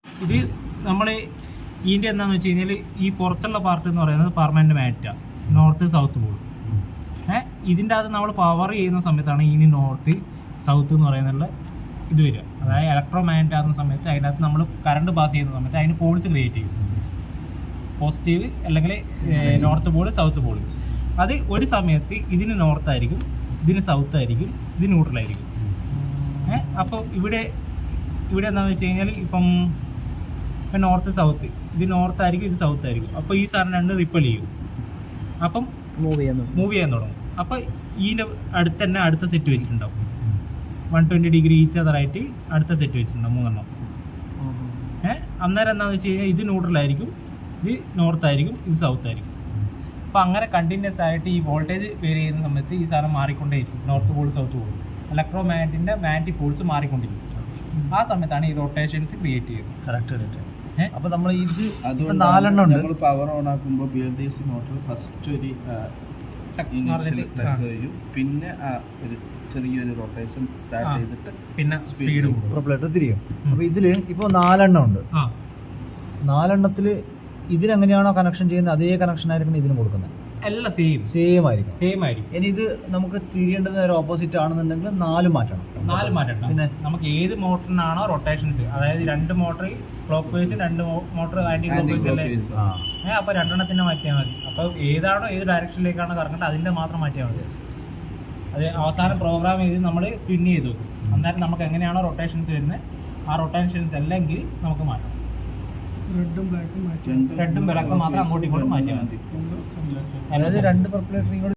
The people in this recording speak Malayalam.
ഇത് നമ്മൾ ഇതിൻ്റെ എന്താണെന്ന് വെച്ച് കഴിഞ്ഞാൽ ഈ പുറത്തുള്ള പാർട്ട് എന്ന് പറയുന്നത് പെർമനൻറ്റ് മാറ്റാണ്, നോർത്ത് സൗത്ത് പോൾ. ഇതിൻ്റെ അത് നമ്മൾ പവർ ചെയ്യുന്ന സമയത്താണ് ഇനി നോർത്ത് സൗത്ത് എന്ന് പറയുന്നുള്ള ഇത് വരിക. അതായത് ഇലക്ട്രോ മാഗ്നറ്റ് ആകുന്ന സമയത്ത് അതിനകത്ത് നമ്മൾ കറണ്ട് പാസ് ചെയ്യുന്ന സമയത്ത് അതിന് പോൾസ് ക്രിയേറ്റ് ചെയ്യും. പോസിറ്റീവ് അല്ലെങ്കിൽ നോർത്ത് പോൾ സൗത്ത് പോൾ. അത് ഒരു സമയത്ത് ഇതിന് നോർത്ത് ആയിരിക്കും, ഇതിന് സൗത്ത് ആയിരിക്കും, ഇത് ന്യൂട്രലായിരിക്കും. അപ്പോൾ ഇവിടെ എന്താണെന്ന് വെച്ച് കഴിഞ്ഞാൽ ഇപ്പം നോർത്ത് സൗത്ത്, ഇത് നോർത്ത് ആയിരിക്കും, ഇത് സൗത്ത് ആയിരിക്കും. അപ്പോൾ ഈ സാധനം രണ്ട് റിപ്പൽ ചെയ്യും, അപ്പം മൂവ് ചെയ്യാൻ തുടങ്ങും. അപ്പോൾ ഇതിൻ്റെ അടുത്ത് തന്നെ അടുത്ത സെറ്റ് വെച്ചിട്ടുണ്ടാവും, 120 ഡിഗ്രി ഈച്ച് അതറായിട്ട് അടുത്ത സെറ്റ് വെച്ചിട്ടുണ്ടാവും, 3 എണ്ണം. അന്നേരം എന്താണെന്ന് വെച്ച് കഴിഞ്ഞാൽ ഇത് ന്യൂട്രലായിരിക്കും, ഇത് നോർത്ത് ആയിരിക്കും, ഇത് സൗത്ത് ആയിരിക്കും. അപ്പോൾ അങ്ങനെ കണ്ടിന്യൂസ് ആയിട്ട് ഈ വോൾട്ടേജ് വേരി ചെയ്യുന്ന സമയത്ത് ഈ സാധനം മാറിക്കൊണ്ടേയിരിക്കും, north pole south pole. Electro മാഗ്നറ്റിൻ്റെ മാഗ്നറ്റിക് പോൾസ് മാറിക്കൊണ്ടിരിക്കും. ആ സമയത്താണ് ഈ റൊട്ടേഷൻസ് ക്രിയേറ്റ് ചെയ്യുന്നത്. കറക്റ്റ്. അപ്പോൾ നമ്മൾ ഇത് 4 ഉണ്ട്. നമ്മൾ പവർ ഓൺ ആക്കുമ്പോൾ BLDC മോട്ടോർ ഫസ്റ്റ് ഒരു പിന്നെ ഒരു ചെറിയൊരു റൊട്ടേഷൻ സ്റ്റാർട്ട് ചെയ്തിട്ട് പിന്നെ സ്പീഡ് പ്രൊപ്പലേറ്റർ തിരിയും. അപ്പോൾ ഇതിൽ ഇപ്പോൾ 4 എണ്ണം ഉണ്ട്. 4 എണ്ണത്തിൽ ഇതിനെങ്ങനെയാണോ കണക്ഷൻ ചെയ്യുന്നത് അതേ കണക്ഷൻ ആയിരിക്കും ഇതിന് കൊടുക്കുന്നത്. എല്ലാം സെയിം ആയിരിക്കും. ഇനി ഇത് നമുക്ക് തിരിയേണ്ടത് ഒരു ഓപ്പോസിറ്റ് ആണെന്നുണ്ടെങ്കിൽ 4 മാറ്റണം. പിന്നെ നമുക്ക് ഏത് മോട്ടറിനാണോ റൊട്ടേഷൻസ്, അതായത് 2 motor clockwise, 2 motor anticlockwise അല്ലേ. അപ്പോൾ 2 എണ്ണത്തിന് മാറ്റിയാൽ മതി. അപ്പോൾ ഏതാണോ ഏത് ഡയറക്ഷനിലേക്കാണോ കറങ്ങേണ്ടത് അതിന്റെ മാത്രം മാറ്റിയാൽ മതി. അത് അവസാനം പ്രോഗ്രാം ചെയ്ത് നമ്മൾ സ്പിൻ ചെയ്ത് നോക്കും. അന്നേരം നമുക്ക് എങ്ങനെയാണോ റൊട്ടേഷൻസ് വരുന്നത് ആ റൊട്ടേഷൻസ് അല്ലെങ്കിൽ നമുക്ക് മാറ്റാം. റെഡും ബ്ലാക്കും മാത്രം അങ്ങോട്ടും ഇങ്ങോട്ടും മാറ്റിയാൽ മതി. അതായത് 2 പ്രൊപ്പലേറ്റർ